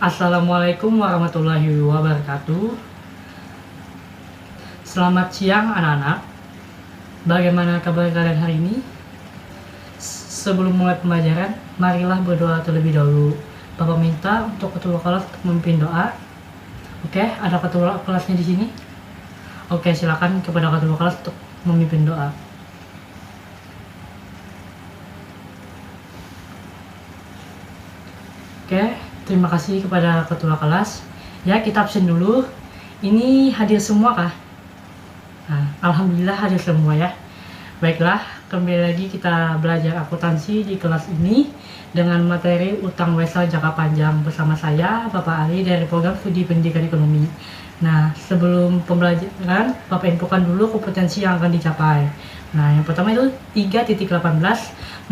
Assalamualaikum warahmatullahi wabarakatuh. Selamat siang anak-anak. Bagaimana kabar kalian hari ini? Sebelum mulai pembelajaran, marilah berdoa terlebih dahulu. Bapak minta untuk ketua kelas memimpin doa. Oke, ada ketua kelasnya di sini. Oke, silakan kepada ketua kelas untuk memimpin doa. Oke, terima kasih kepada ketua kelas. Ya, kita absen dulu. Ini hadir semua kah? Nah, alhamdulillah hadir semua ya. Baiklah, kembali lagi kita belajar akuntansi di kelas ini dengan materi utang wesel jangka panjang bersama saya, Bapak Ali dari Program Studi Pendidikan Ekonomi. Nah, sebelum pembelajaran, Bapak infokan dulu kompetensi yang akan dicapai. Nah, yang pertama itu 3.18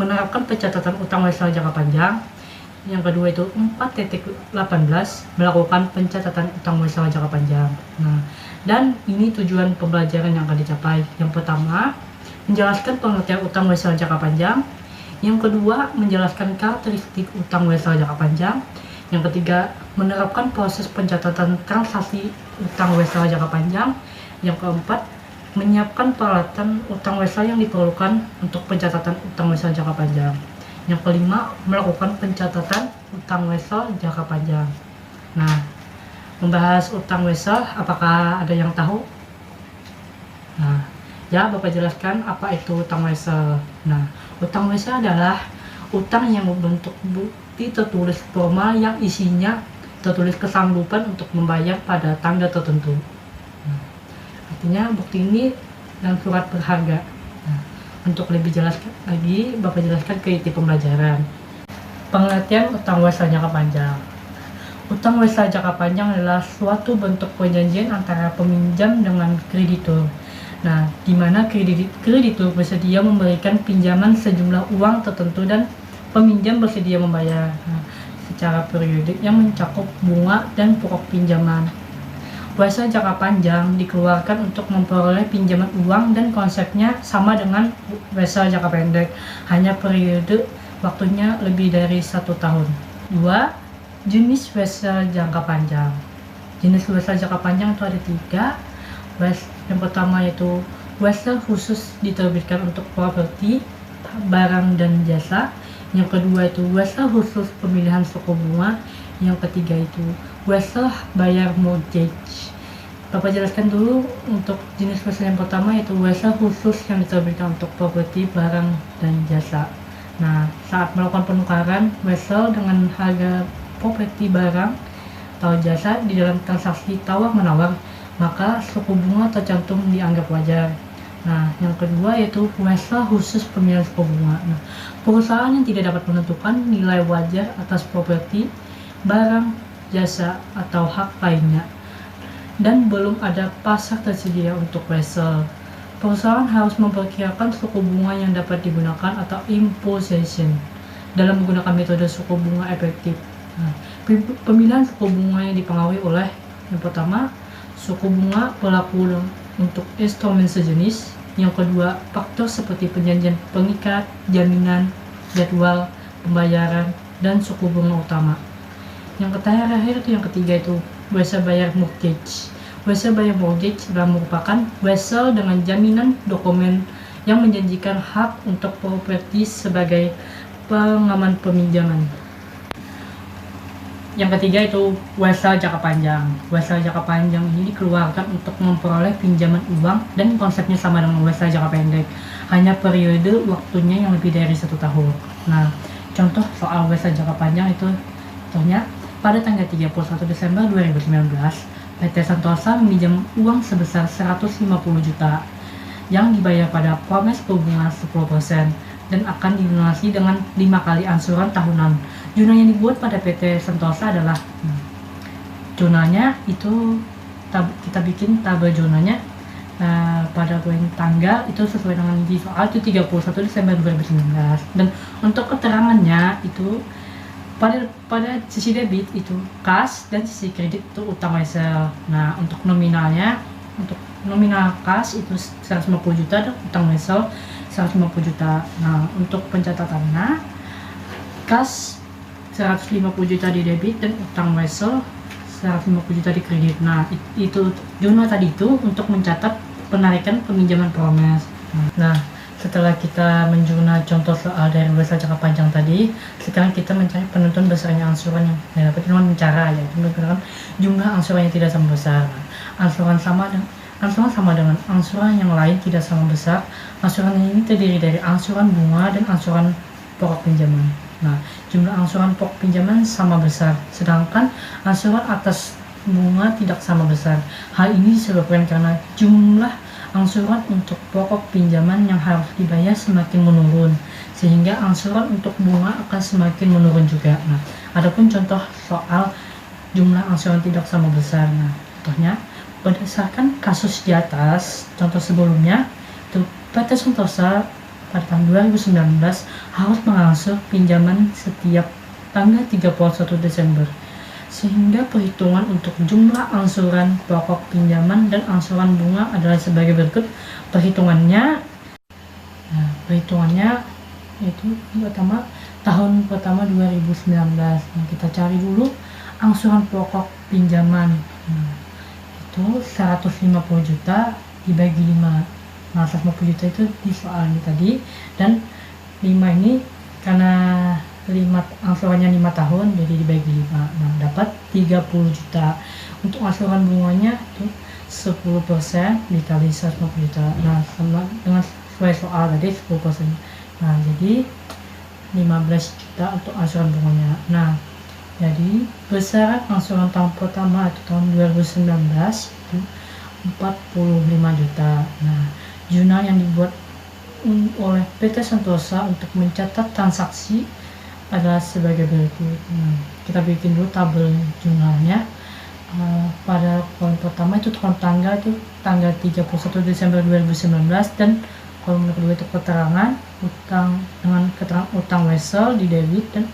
menerapkan pencatatan utang wesel jangka panjang. Yang kedua itu 4.18 melakukan pencatatan utang wesel jangka panjang. Nah, dan ini tujuan pembelajaran yang akan dicapai. Yang pertama, menjelaskan pengertian utang wesel jangka panjang. Yang kedua, menjelaskan karakteristik utang wesel jangka panjang. Yang ketiga, menerapkan proses pencatatan transaksi utang wesel jangka panjang. Yang keempat, menyiapkan peralatan utang wesel yang diperlukan untuk pencatatan utang wesel jangka panjang. Yang kelima, melakukan pencatatan utang wesel jangka panjang. Nah, membahas utang wesel, apakah ada yang tahu? Nah, ya Bapak jelaskan apa itu utang wesel. Nah, utang wesel adalah utang yang membentuk bukti tertulis formal yang isinya tertulis kesanggupan untuk membayar pada tanggal tertentu. Nah, artinya bukti ini dan surat berharga. Nah, untuk lebih jelas lagi, Bapak jelaskan ke inti pembelajaran. Pengertian utang wesel jangka panjang. Utang wesel jangka panjang adalah suatu bentuk perjanjian antara peminjam dengan kreditur. Nah, di mana kreditur bersedia memberikan pinjaman sejumlah uang tertentu dan peminjam bersedia membayar secara periodik yang mencakup bunga dan pokok pinjaman. Wesel jangka panjang dikeluarkan untuk memperoleh pinjaman uang dan konsepnya sama dengan wesel jangka pendek, hanya periode waktunya lebih dari 1 tahun. 2. Jenis wesel jangka panjang. Jenis wesel jangka panjang itu ada 3. Yang pertama yaitu wesel khusus diterbitkan untuk properti, barang dan jasa. Yang kedua itu wesel khusus pemilihan suku bunga. Yang ketiga itu wesel bayar mortgage. Bapak jelaskan dulu untuk jenis wesel yang pertama yaitu wesel khusus yang diterbitkan untuk properti, barang dan jasa. Nah, saat melakukan penukaran wesel dengan harga properti, barang atau jasa di dalam transaksi tawar-menawar, maka suku bunga tercantum dianggap wajar. Nah, yang kedua yaitu wesel khusus pemilihan suku bunga. Nah, perusahaan yang tidak dapat menentukan nilai wajar atas properti, barang, jasa atau hak lainnya, dan belum ada pasar tersedia untuk wesel, perusahaan harus memperkirakan suku bunga yang dapat digunakan atau imposition dalam menggunakan metode suku bunga efektif. Nah, pemilihan suku bunga yang dipengaruhi oleh yang pertama, suku bunga berlaku untuk instrumen sejenis. Yang kedua, faktor seperti perjanjian pengikat, jaminan, jadwal pembayaran, dan suku bunga utama. Yang terakhir itu yang ketiga itu wesel bayar mortgage. Wesel bayar mortgage adalah merupakan wesel dengan jaminan dokumen yang menjanjikan hak untuk properti sebagai pengaman peminjaman. Yang ketiga itu wesel jangka panjang. Wesel jangka panjang ini dikeluarkan untuk memperoleh pinjaman uang dan konsepnya sama dengan wesel jangka pendek, hanya periode waktunya yang lebih dari 1 tahun. Nah, contoh soal wesel jangka panjang itu contohnya pada tanggal 31 Desember 2019, PT Sentosa meminjam uang sebesar 150 juta yang dibayar pada promes bunga 10% dan akan dilunasi dengan 5 kali angsuran tahunan. Jurnal yang dibuat pada PT Sentosa adalah jurnalnya itu kita bikin tabel jurnalnya pada poin tanggal itu sesuai dengan di soal itu 31 Desember 2019, dan untuk keterangannya itu pada sisi debit itu kas dan sisi kredit itu utang wesel. Nah, untuk nominalnya, untuk nominal kas itu 150 juta dan utang wesel 150 juta. Nah, untuk pencatatannya kas 150 juta di debit dan utang wesel 150 juta di kredit. Nah, itu jurnal tadi itu untuk mencatat penarikan peminjaman promes. Nah, setelah kita menjurnal contoh soal dari besar jangka panjang tadi, sekarang kita mencari penentuan besarnya angsuran yang dapat dengan cara ya, menggunakan jumlah angsuran yang tidak sama besar. Nah, angsuran sama dengan angsuran yang lain tidak sama besar. Angsuran ini terdiri dari angsuran bunga dan angsuran pokok pinjaman. Nah, jumlah angsuran pokok pinjaman sama besar, sedangkan angsuran atas bunga tidak sama besar. Hal ini disebabkan karena jumlah angsuran untuk pokok pinjaman yang harus dibayar semakin menurun, sehingga angsuran untuk bunga akan semakin menurun juga. Nah, adapun contoh soal jumlah angsuran tidak sama besar. Nah, contohnya berdasarkan kasus di atas, contoh sebelumnya, PT Sentosa pada tahun 2019 harus mengangsur pinjaman setiap tanggal 31 Desember. Sehingga perhitungan untuk jumlah angsuran pokok pinjaman dan angsuran bunga adalah sebagai berikut. Perhitungannya itu pertama tahun pertama 2019. Nah, kita cari dulu angsuran pokok pinjaman. Itu 150 juta dibagi 5. Nah, 150 juta itu di soal ini tadi, dan 5 ini karena angsurannya 5 tahun jadi dibagi 5. Nah, dapat 30 juta. Untuk angsuran bunganya itu 10% dikali 150 juta. Nah, sama dengan sesuai soal tadi 10%. Nah, jadi 15 juta untuk angsuran bunganya. Nah, jadi besaran angsuran tahun pertama itu tahun 2019 itu 45 juta. Nah, jurnal yang dibuat oleh PT Sentosa untuk mencatat transaksi adalah sebagai berikut. Nah, kita bikin dulu tabel jurnalnya. Pada kolom pertama itu tanggal 31 Desember 2019, dan kolom kedua itu keterangan utang dengan keterangan utang wesel di debit dan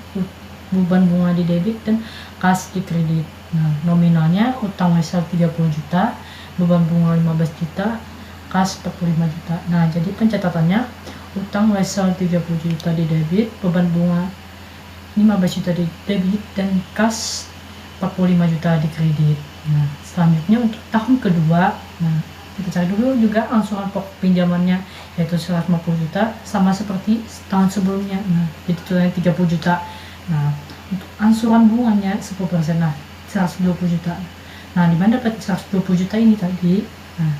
beban bunga di debit dan kas di kredit. Nah, nominalnya utang wesel 30 juta, beban bunga 15 juta, kas 45 juta. Nah, jadi pencatatannya utang wesel 30 juta di debit, beban bunga 15 juta di debit, dan kas 45 juta di kredit. Nah, selanjutnya untuk tahun kedua, nah kita cari dulu juga angsuran pokok pinjamannya, yaitu 150 juta sama seperti tahun sebelumnya. Nah, jadi totalnya 30 juta. Nah, untuk angsuran bunganya 10%, nah 120 juta. Nah, di mana dapat 120 juta ini tadi? Nah,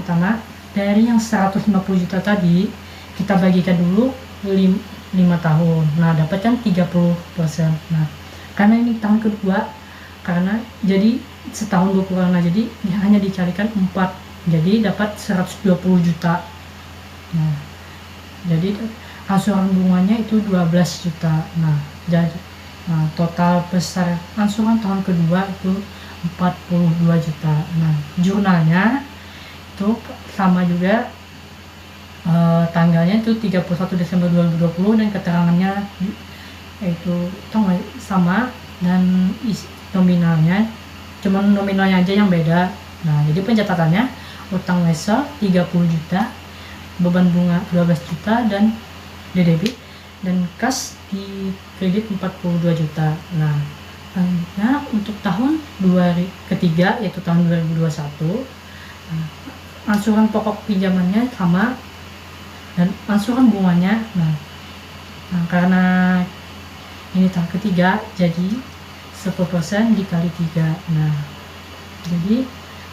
pertama dari yang 150 juta tadi kita bagikan dulu 5 tahun. Nah, dapat kan 30%. Nah, karena ini tahun kedua, karena jadi setahun berkurang, nah jadi hanya dicarikan 4, jadi dapat 120 juta. Nah, jadi angsuran bunganya itu 12 juta. Nah, jadi total besar angsuran tahun kedua itu 42 juta. Nah, jurnalnya itu sama juga, tanggalnya itu 31 Desember 2020 dan keterangannya itu sama, dan nominalnya cuman nominalnya aja yang beda. Nah, jadi pencatatannya utang wesel 30 juta, beban bunga 12 juta dan di debit, dan kas di kredit 42 juta. Nah, untuk tahun ketiga yaitu tahun 2021, angsuran pokok pinjamannya sama dan angsuran bunganya. Nah, karena ini tahun ketiga jadi 10% dikali 3. Nah, jadi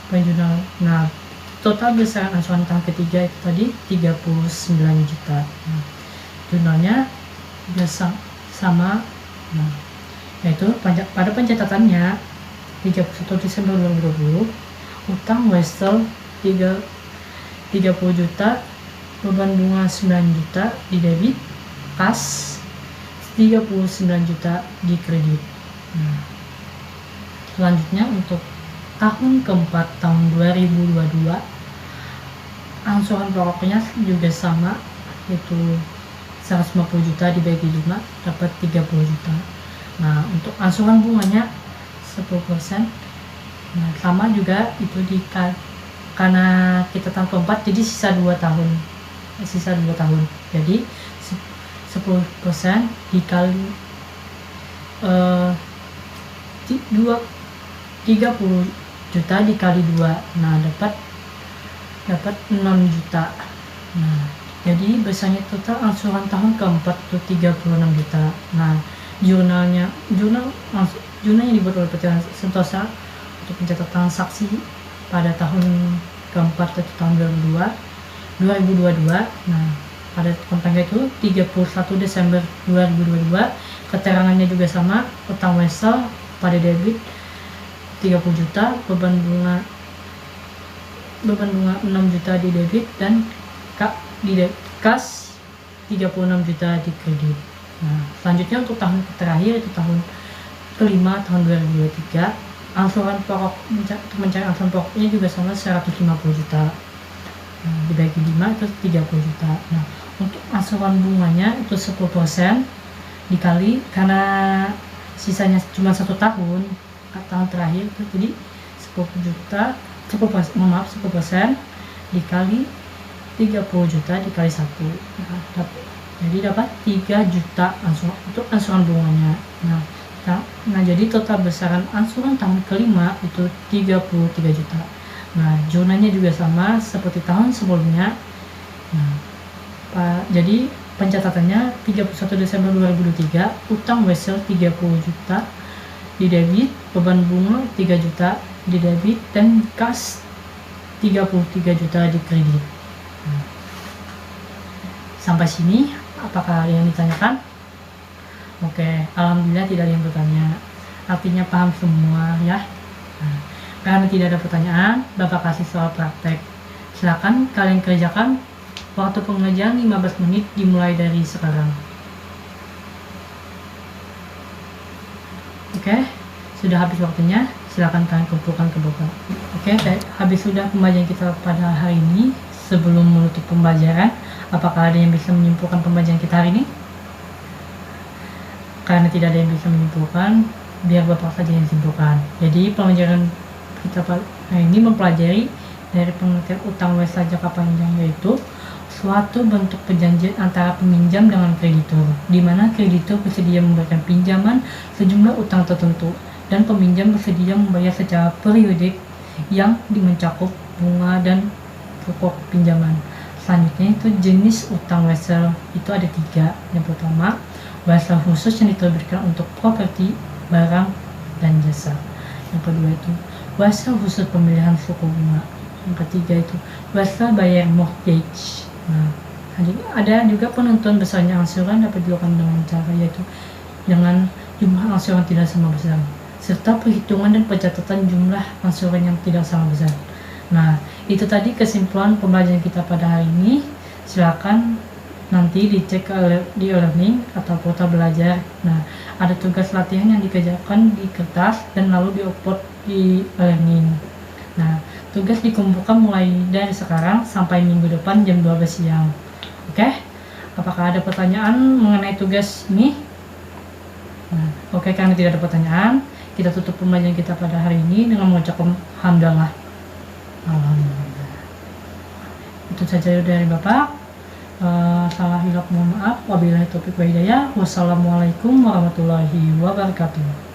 penjurnal. Nah, total besaran angsuran tahun ketiga itu tadi 39 juta. Nah, jurnalnya juga sama. Nah, yaitu pada pencatatannya 31 Desember 2020 utang wesel 30 juta, beban bunga 9 juta di debit, kas 39 juta di kredit. Nah, selanjutnya untuk tahun keempat tahun 2022 angsuran pokoknya juga sama, yaitu 150 juta dibagi 5 dapat 30 juta. Nah, untuk angsuran bunganya 10%. Nah, sama juga itu karena kita tahun keempat jadi sisa 2 tahun. Jadi 10% eh, 30 juta dikali 2, nah dapat 6 juta. Nah, jadi besarnya total angsuran tahun keempat itu 36 juta. Nah, jurnal yang dibuat oleh PT Sentosa untuk pencatatan transaksi pada tahun keempat itu tahun 2022. Nah, pada kontangnya itu 31 Desember 2022. Keterangannya juga sama, utang wesel pada debit 30 juta, beban bunga 6 juta di debit, dan kas 36 juta di kredit. Nah, selanjutnya untuk tahun terakhir itu tahun kelima tahun 2023, angsuran pokok untuk mencari angsuran pokoknya juga sama 150 juta. Nah, dibagi 5 itu 30 juta. Nah, untuk angsuran bunganya itu 10% dikali, karena sisanya cuma 1 tahun terakhir itu, jadi 10% dikali 30 juta dikali 1. Jadi dapat 3 juta untuk angsuran bunganya. Nah, jadi total besaran angsuran tahun kelima itu 33 juta. Nah, zonanya juga sama seperti tahun sebelumnya. Nah, jadi pencatatannya 31 Desember 2023, utang wesel 30 juta di debit, beban bunga 3 juta di debit, dan kas 33 juta di kredit. Nah, sampai sini apakah ada yang ditanyakan? Oke, alhamdulillah tidak ada yang bertanya, artinya paham semua ya. Nah, karena tidak ada pertanyaan, Bapak kasih soal praktek. Silakan kalian kerjakan. Waktu pengerjaan 15 menit dimulai dari sekarang. Oke, sudah habis waktunya, silakan kalian kumpulkan ke Bapak. Oke, habis sudah pembelajaran kita pada hari ini. Sebelum menutup pembelajaran, apakah ada yang bisa menyimpulkan pembelajaran kita hari ini? Karena tidak ada yang bisa menyimpulkan, biar Bapak saja yang simpulkan. Jadi pembelajaran kita hari ini mempelajari dari pengertian utang wesel jangka panjang, yaitu suatu bentuk perjanjian antara peminjam dengan kreditur, di mana kreditur bersedia memberikan pinjaman sejumlah utang tertentu, dan peminjam bersedia membayar secara periodik yang mencakup bunga dan pokok pinjaman. Selanjutnya itu jenis utang wesel itu ada 3. Yang pertama, wesel khusus yang diterbitkan untuk properti, barang, dan jasa. Yang kedua itu wesel khusus pemilihan suku bunga. Yang ketiga itu wesel bayar mortgage. Nah, ada juga penentuan besarnya angsuran dapat dilakukan dengan cara, yaitu dengan jumlah angsuran tidak sama besar, serta perhitungan dan pencatatan jumlah angsuran yang tidak sama besar. Nah, itu tadi kesimpulan pembelajaran kita pada hari ini. Silakan nanti dicek di e-learning atau portal belajar. Nah, ada tugas latihan yang dikerjakan di kertas dan lalu diupload di e-learning. Nah, tugas dikumpulkan mulai dari sekarang sampai minggu depan jam 12 siang. Oke? Apakah ada pertanyaan mengenai tugas ini? Nah, oke, karena tidak ada pertanyaan, kita tutup pembelajaran kita pada hari ini dengan mengucapkan alhamdulillah. Alhamdulillah. Itu saja dari Bapak. Salah hilaf mohon maaf. Wabillahi taufiq wa hidayah. Wassalamualaikum warahmatullahi wabarakatuh.